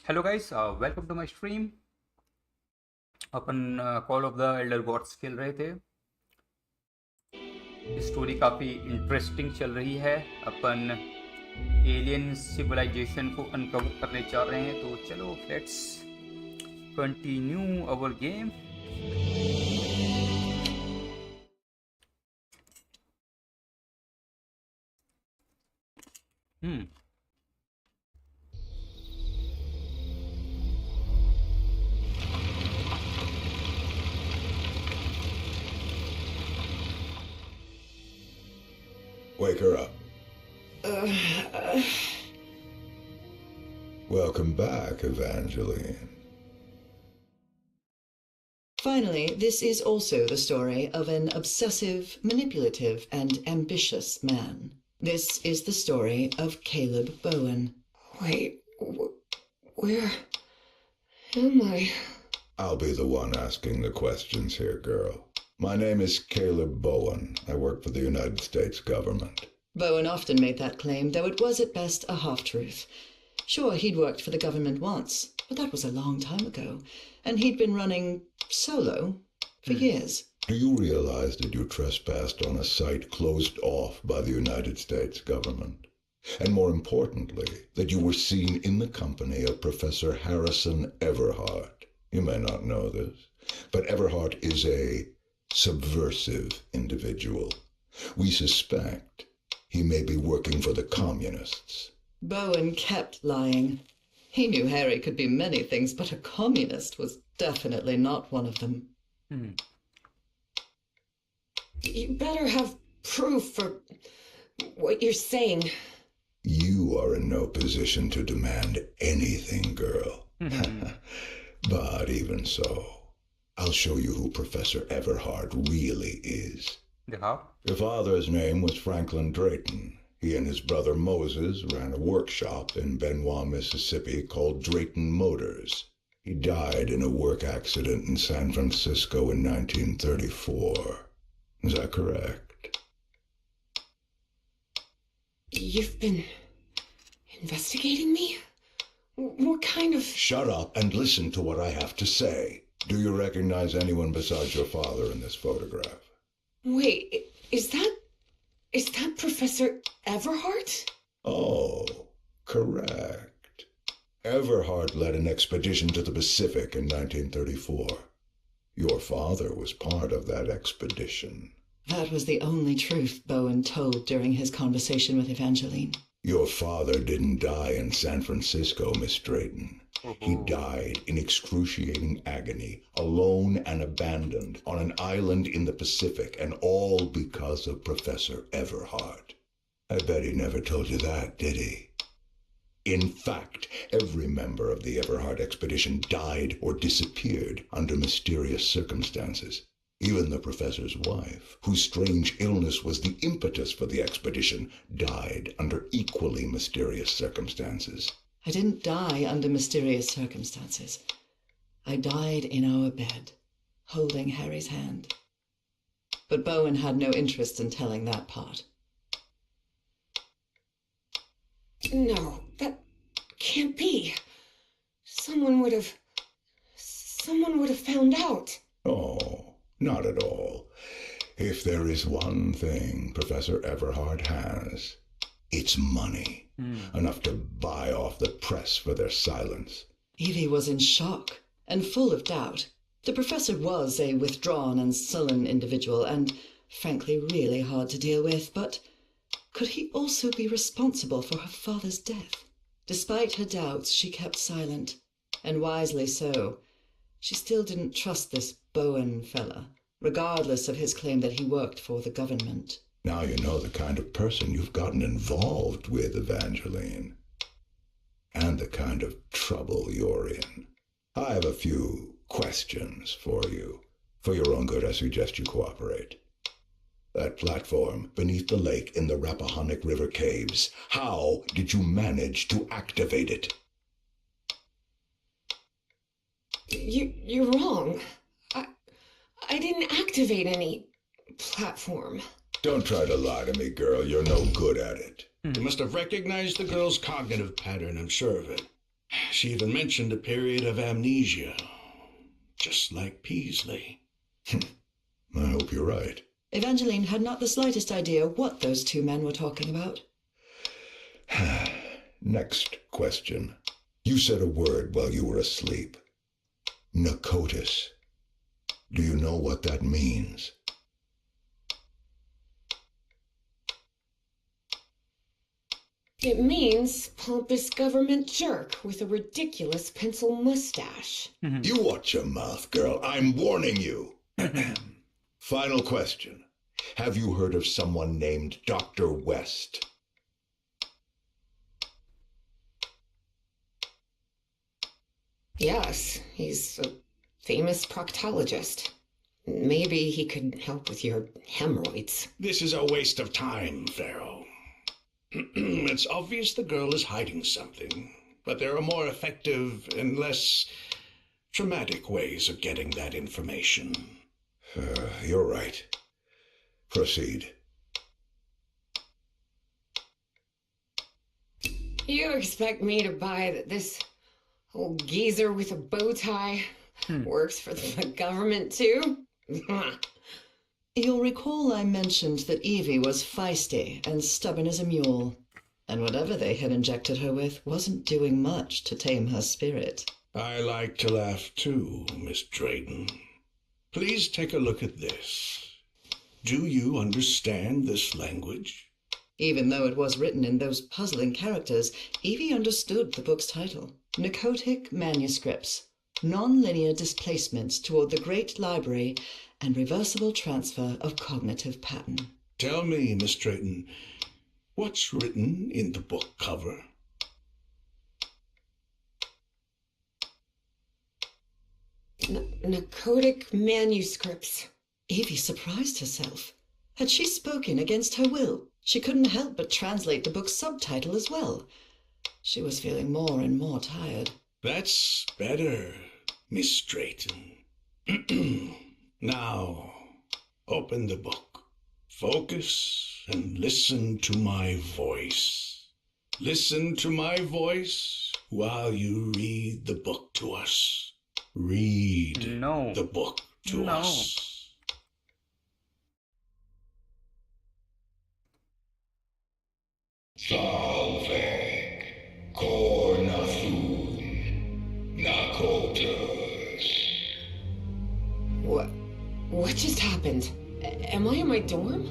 Hello guys, welcome to my stream. अपन Call of the Elder Gods खेल रहे थे। स्टोरी काफ़ी इंटरेस्टिंग चल रही है। अपन एलियन सिविलाइजेशन को अनकवर करने जा रहे हैं, तो चलो let's continue our game. Hmm Wake her up. Welcome back, Evangeline. Finally, this is also the story of an obsessive, manipulative, and ambitious man. This is the story of Caleb Bowen. Wait, where am I? I'll be the one asking the questions here, girl. My name is Caleb Bowen. I work for the United States government. Bowen often made that claim, though it was at best a half-truth. Sure, he'd worked for the government once, but that was a long time ago, and he'd been running solo for years. Do you realize that you trespassed on a site closed off by the United States government? And more importantly, that you were seen in the company of Professor Harrison Everhart. You may not know this, but Everhart is a subversive individual. We suspect he may be working for the communists. Bowen kept lying. He knew Harry could be many things, but a communist was definitely not one of them. You better have proof for what you're saying. You are in no position to demand anything, girl. But even so, I'll show you who Professor Everhart really is. दिखाओ। Your father's name was Franklin Drayton. He and his brother Moses ran a workshop in Benoit, Mississippi called Drayton Motors. He died in a work accident in San Francisco in 1934. Is that correct? You've been investigating me? What kind of... Shut up and listen to what I have to say. Do you recognize anyone besides your father in this photograph? Wait, is that Professor Everhart? Oh, correct. Everhart led an expedition to the Pacific in 1934. Your father was part of that expedition. That was the only truth Bowen told during his conversation with Evangeline. Your father didn't die in San Francisco, Miss Drayton. He died in excruciating agony, alone and abandoned, on an island in the Pacific, and all because of Professor Everhart. I bet he never told you that, did he? In fact, every member of the Everhart expedition died or disappeared under mysterious circumstances. Even the professor's wife, whose strange illness was the impetus for the expedition, died under equally mysterious circumstances. I didn't die under mysterious circumstances. I died in our bed, holding Harry's hand. But Bowen had no interest in telling that part. No, that can't be. Someone would have found out. Oh, not at all. If there is one thing Professor Everhart has, it's money. Enough to buy off the press for their silence. Evie was in shock and full of doubt. The professor was a withdrawn and sullen individual and, frankly, really hard to deal with, but could he also be responsible for her father's death? Despite her doubts, she kept silent, and wisely so. She still didn't trust this Bowen fella, regardless of his claim that he worked for the government. Now you know the kind of person you've gotten involved with, Evangeline. And the kind of trouble you're in. I have a few questions for you. For your own good, I suggest you cooperate. That platform beneath the lake in the Rappahannock River caves, how did you manage to activate it? You're wrong. I didn't activate any platform. Don't try to lie to me, girl. You're no good at it. You must have recognized the girl's cognitive pattern, I'm sure of it. She even mentioned a period of amnesia, just like Peasley. I hope you're right. Evangeline had not the slightest idea what those two men were talking about. Next question. You said a word while you were asleep. Narcotis. Do you know what that means? It means pompous government jerk with a ridiculous pencil mustache. You watch your mouth, girl. I'm warning you. Final question. Have you heard of someone named Dr. West? Yes, he's a famous proctologist. Maybe he could help with your hemorrhoids. This is a waste of time, Pharaoh. It's obvious the girl is hiding something, but there are more effective and less traumatic ways of getting that information. You're right. Proceed. You expect me to buy that this old geezer with a bow tie works for the government too? You'll recall I mentioned that Evie was feisty and stubborn as a mule, and whatever they had injected her with wasn't doing much to tame her spirit. I like to laugh too, Miss Drayton. Please take a look at this. Do you understand this language? Even though it was written in those puzzling characters, Evie understood the book's title. Narcotic Manuscripts, Non-Linear Displacements Toward the Great Library and Reversible Transfer of Cognitive Pattern. Tell me, Miss Drayton, what's written in the book cover? Narcotic manuscripts. Evie surprised herself. Had she spoken against her will? She couldn't help but translate the book's subtitle as well. She was feeling more and more tired. That's better, Miss Drayton. Now, open the book. Focus and listen to my voice. Listen to my voice while you read the book to us. Read the book to us. Salve, cornathun, nakotas. What just happened? Am I in my dorm?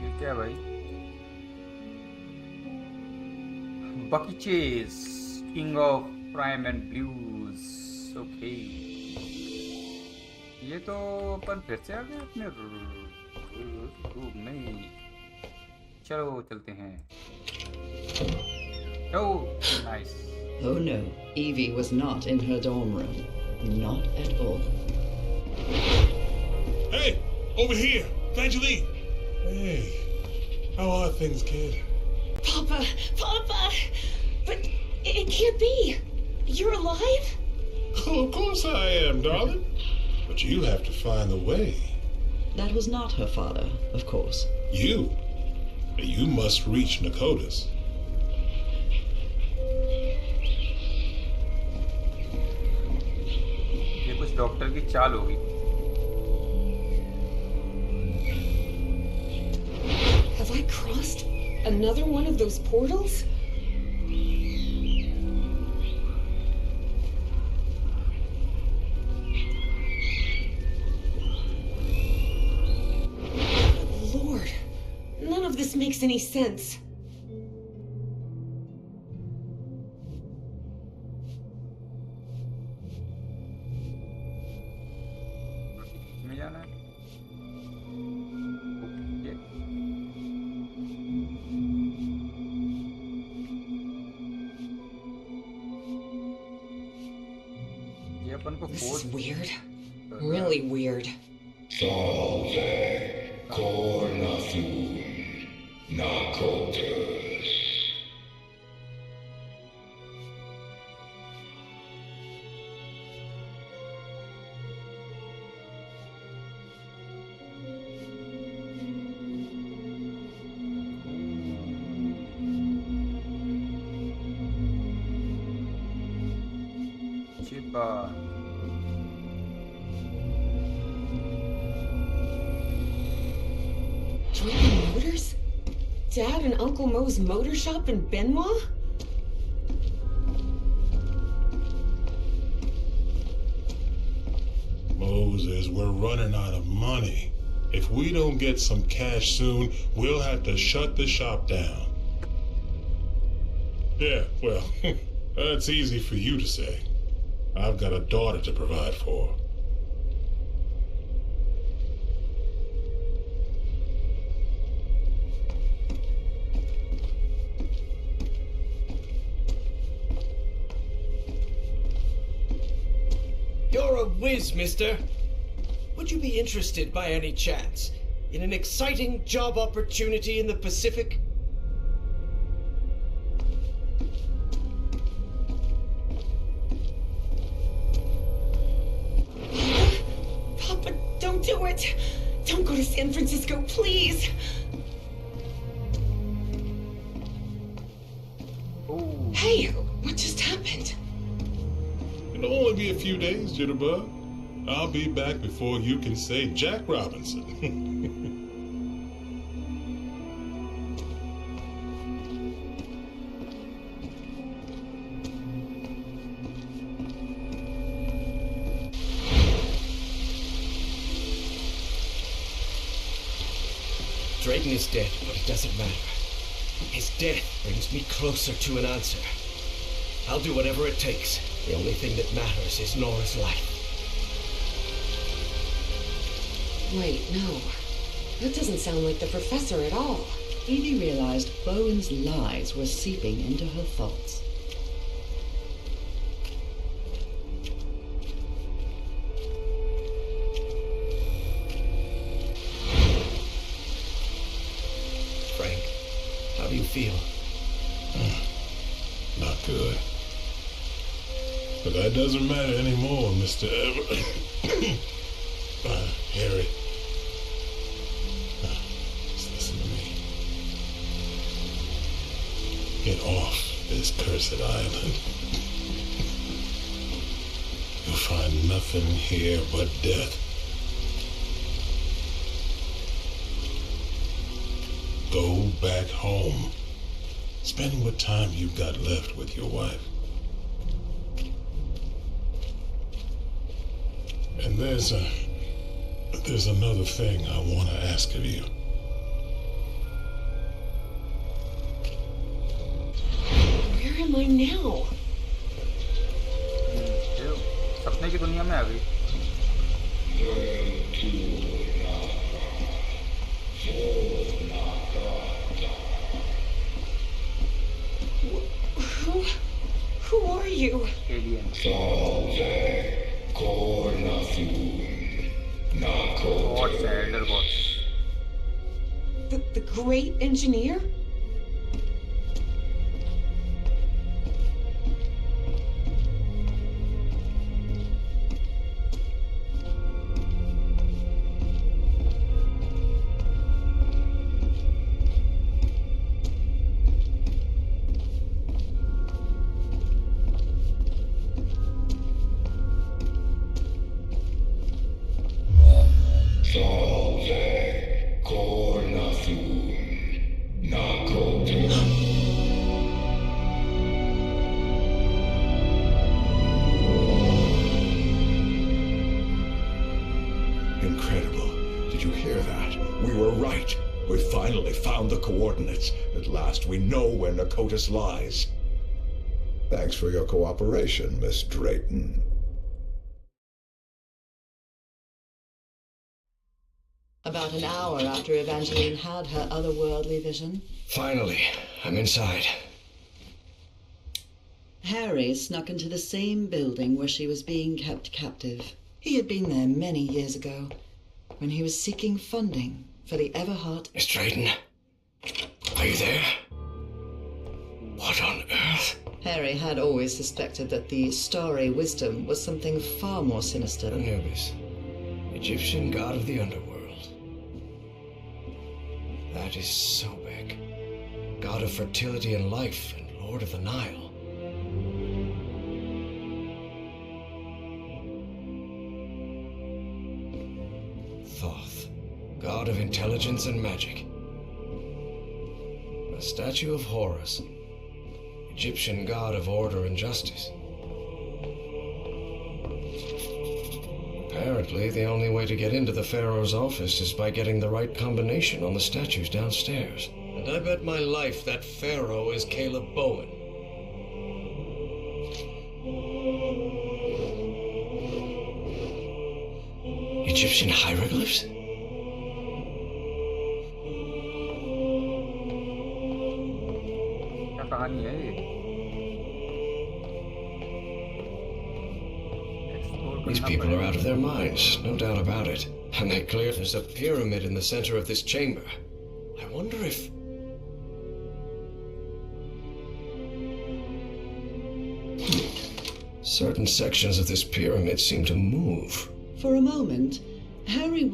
ये क्या भाई? Bucky Chase, King of Crime and Blues. Okay. ये तो अपन फिर से आ गए अपने room में. चलो चलते हैं. Oh, nice. Oh no, Evie was not in her dorm room. Not at all. Hey, over here, Evangeline. Hey, how are things, kid? Papa! But it can't be! You're alive? Oh, of course I am, darling. But you have to find the way. That was not her father, of course. You must reach Nakotas. ये कुछ doctor की चाल होगी. Have I crossed another one of those portals? Lord, none of this makes any sense. में जाना है. Okay. ये अपन को This is force weird. Really weird. Salve, cornathun, nakotas. पक्का। Drayton Motors? Dad and Uncle Mo's motor shop in Benoit? Moses, we're running out of money. If we don't get some cash soon, we'll have to shut the shop down. Yeah, well, that's easy for you to say. I've got a daughter to provide for. You're a whiz, mister. Would you be interested by any chance in an exciting job opportunity in the Pacific? Papa, don't do it! Don't go to San Francisco, please! Oh, Hey, what just happened? It'll only be a few days, Jitterbug. I'll be back before you can say Jack Robinson. Drayton is dead, but it doesn't matter. His death brings me closer to an answer. I'll do whatever it takes. The only thing that matters is Nora's life. Wait, no. That doesn't sound like the professor at all. Evie realized Bowen's lies were seeping into her thoughts. Frank, how do you feel? Not good. But that doesn't matter anymore, Mr. Harry. Just listen to me. Get off this cursed island. You'll find nothing here but death. Go back home. Spend what time you've got left with your wife. And there's another thing I want to ask of you. Where am I now? सपने की दुनिया में आ गई। Who are you? Alien. Gods हैं, elder gods. The great engineer? Incredible. Did you hear that? We were right. We finally found the coordinates. At last we know where Nakotis lies. Thanks for your cooperation, Miss Drayton. About an hour after Evangeline had her otherworldly vision, Finally, I'm inside. Harry snuck into the same building where she was being kept captive. He had been there many years ago, when he was seeking funding for the Everhart. Miss Drayton, are you there? What on earth? Harry had always suspected that the starry wisdom was something far more sinister. Anubis, Egyptian god of the underworld. That is Sobek, god of fertility and life and lord of the Nile. Thoth, god of intelligence and magic. A statue of Horus, Egyptian god of order and justice. Apparently, the only way to get into the Pharaoh's office is by getting the right combination on the statues downstairs. And I bet my life that Pharaoh is Caleb Bowen. Egyptian hieroglyphs? क्या कहानी है ये? Explore These करना people are पड़ेगा। out of their minds, no doubt about it. And they clear there's a pyramid in the center of this chamber. I wonder if... Certain sections of this pyramid seem to move. For a moment, Harry